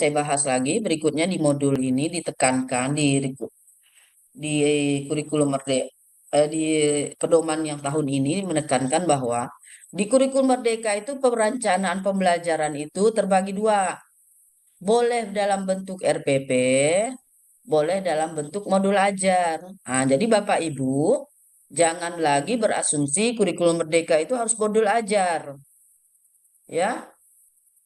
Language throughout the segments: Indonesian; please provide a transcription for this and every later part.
saya bahas lagi berikutnya di modul ini ditekankan di kurikulum merdeka di pedoman yang tahun ini menekankan bahwa di kurikulum merdeka itu perencanaan pembelajaran itu terbagi dua, boleh dalam bentuk RPP, boleh dalam bentuk modul ajar. Nah, jadi Bapak Ibu jangan lagi berasumsi kurikulum merdeka itu harus modul ajar, ya.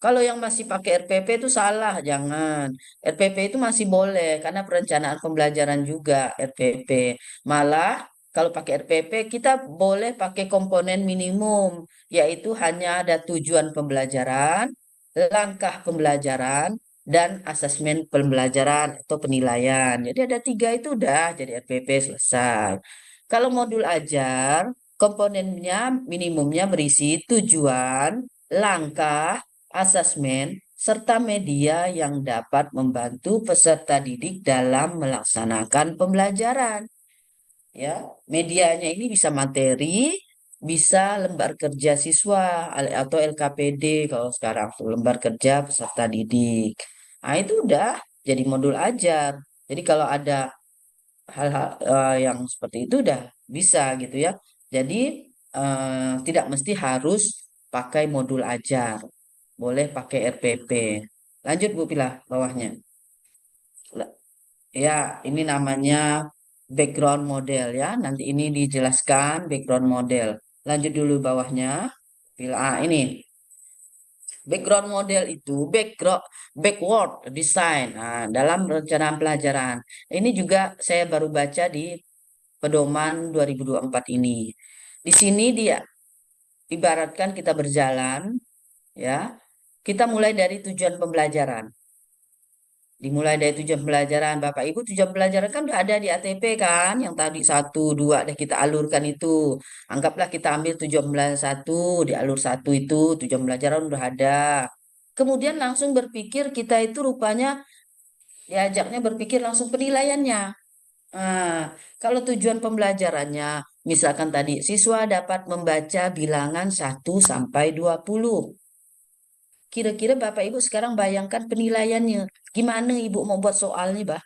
Kalau yang masih pakai RPP itu salah, jangan. RPP itu masih boleh karena perencanaan pembelajaran juga RPP. Malah kalau pakai RPP kita boleh pakai komponen minimum, yaitu hanya ada tujuan pembelajaran, langkah pembelajaran, dan asesmen pembelajaran atau penilaian. Jadi ada tiga itu udah jadi RPP selesai. Kalau modul ajar, komponennya minimumnya berisi tujuan, langkah, asesmen, serta media yang dapat membantu peserta didik dalam melaksanakan pembelajaran. Ya, medianya ini bisa materi, bisa lembar kerja siswa atau LKPD kalau sekarang tuh lembar kerja peserta didik. Nah, itu udah jadi modul ajar. Jadi kalau ada hal-hal yang seperti itu udah bisa gitu ya. Jadi tidak mesti harus pakai modul ajar, boleh pakai RPP. Lanjut Bu Pilah bawahnya. Ya, ini namanya background model ya. Nanti ini dijelaskan background model. Lanjut dulu bawahnya. Pilih ini. Background model itu backward design. Nah, dalam rencana pelajaran. Ini juga saya baru baca di pedoman 2024 ini. Di sini dia ibaratkan kita berjalan ya. Kita mulai dari tujuan pembelajaran. Dimulai dari tujuan pembelajaran. Bapak Ibu tujuan pembelajaran kan udah ada di ATP kan. Yang tadi satu, dua, deh kita alurkan itu. Anggaplah kita ambil tujuan pembelajaran satu, di alur satu itu tujuan pembelajaran udah ada. Kemudian langsung berpikir kita itu rupanya diajaknya berpikir langsung penilaiannya. Nah, kalau tujuan pembelajarannya, misalkan tadi siswa dapat membaca bilangan 1 sampai 20. Kira-kira Bapak Ibu sekarang bayangkan penilaiannya. Gimana Ibu mau buat soalnya, Bah?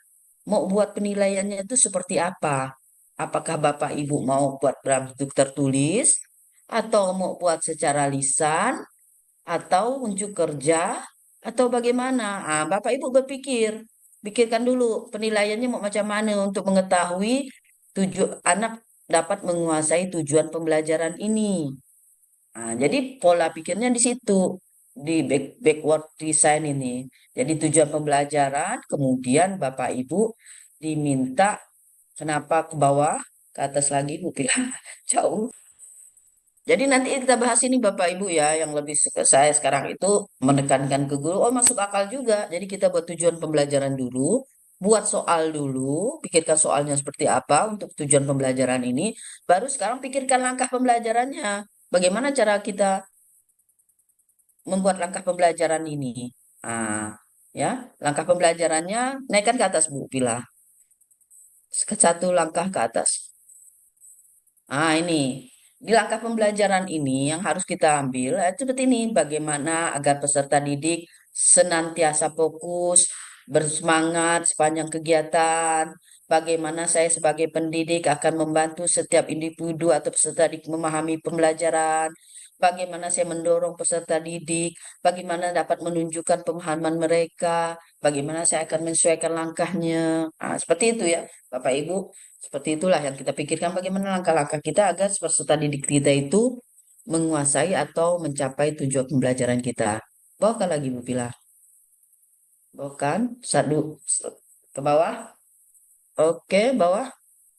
Mau buat penilaiannya itu seperti apa? Apakah Bapak Ibu mau buat berbentuk tertulis, atau mau buat secara lisan, atau unjuk kerja, atau bagaimana? Ah, Bapak Ibu pikirkan dulu penilaiannya mau macam mana untuk mengetahui anak dapat menguasai tujuan pembelajaran ini. Nah, jadi pola pikirnya di situ, di backward design ini. Jadi tujuan pembelajaran, kemudian Bapak Ibu diminta kenapa ke bawah, ke atas lagi, Bu bilang jauh. Jadi nanti kita bahas ini Bapak Ibu ya, yang lebih saya sekarang itu menekankan ke guru, oh masuk akal juga. Jadi kita buat tujuan pembelajaran dulu, buat soal dulu, pikirkan soalnya seperti apa untuk tujuan pembelajaran ini, baru sekarang pikirkan langkah pembelajarannya. Bagaimana cara kita membuat langkah pembelajaran ini. Ah, ya, langkah pembelajarannya naikkan ke atas Bu Pila. Satu langkah ke atas. Ah, ini di langkah pembelajaran ini yang harus kita ambil seperti ini, bagaimana agar peserta didik senantiasa fokus, bersemangat sepanjang kegiatan. Bagaimana saya sebagai pendidik akan membantu setiap individu atau peserta didik memahami pembelajaran. Bagaimana saya mendorong peserta didik, bagaimana dapat menunjukkan pemahaman mereka, bagaimana saya akan menyesuaikan langkahnya. Nah, seperti itu ya, Bapak Ibu. Seperti itulah yang kita pikirkan bagaimana langkah-langkah kita agar peserta didik kita itu menguasai atau mencapai tujuan pembelajaran kita. Bawakan lagi Bu Pilar. Bawakan. Satu ke bawah. Oke, bawah.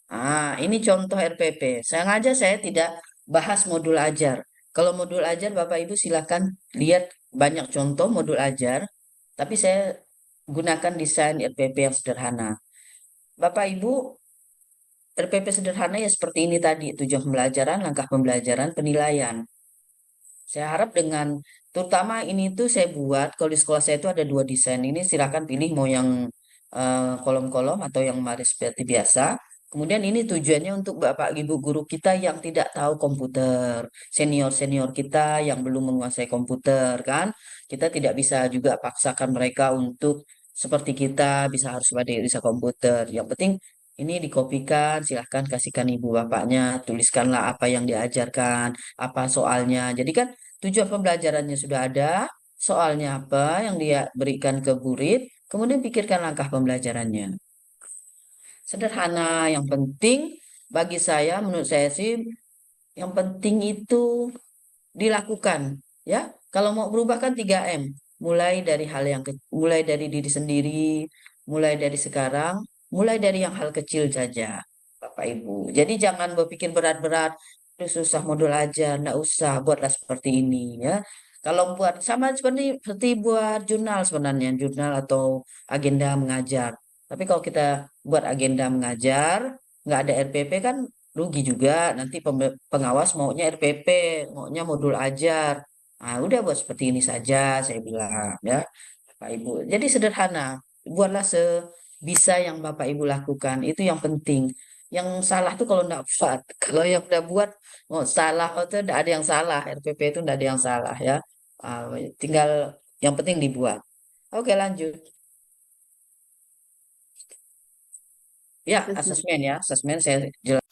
Ah, ini contoh RPP. Sengaja saya tidak bahas modul ajar. Kalau modul ajar Bapak Ibu silakan lihat banyak contoh modul ajar, tapi saya gunakan desain RPP yang sederhana. Bapak Ibu RPP sederhana ya seperti ini tadi, tujuan pembelajaran, langkah pembelajaran, penilaian. Saya harap dengan, terutama ini tuh saya buat, kalau di sekolah saya itu ada dua desain. Ini silakan pilih mau yang kolom-kolom atau yang baris seperti biasa. Kemudian ini tujuannya untuk Bapak Ibu guru kita yang tidak tahu komputer, senior-senior kita yang belum menguasai komputer kan. Kita tidak bisa juga paksakan mereka untuk seperti kita bisa harus pandai bisa komputer. Yang penting ini dikopikan, silahkan kasihkan ibu bapaknya, tuliskanlah apa yang diajarkan, apa soalnya. Jadi kan tujuan pembelajarannya sudah ada, soalnya apa yang dia berikan ke murid, kemudian pikirkan langkah pembelajarannya. Sederhana, yang penting bagi saya, menurut saya sih, yang penting itu dilakukan. Ya, kalau mau berubah kan 3M. Mulai dari hal yang mulai dari diri sendiri, mulai dari sekarang, mulai dari yang hal kecil saja, Bapak Ibu. Jadi jangan berpikir berat-berat, "Aduh, susah modul aja, nggak usah, buatlah seperti ini ya. Kalau buat sama seperti buat jurnal sebenarnya, jurnal atau agenda mengajar. Tapi kalau kita buat agenda mengajar, nggak ada RPP kan rugi juga. Nanti pengawas maunya RPP, maunya modul ajar. Nah, udah buat seperti ini saja, saya bilang ya, Bapak Ibu. Jadi sederhana, buatlah sebisa yang Bapak Ibu lakukan. Itu yang penting. Yang salah tuh kalau enggak buat. Kalau yang udah buat, mau salah itu enggak ada yang salah. RPP itu enggak ada yang salah ya. Ah, tinggal yang penting dibuat. Oke, lanjut. Ya, Asesmen. asesmen ya, asesmen saya jelas.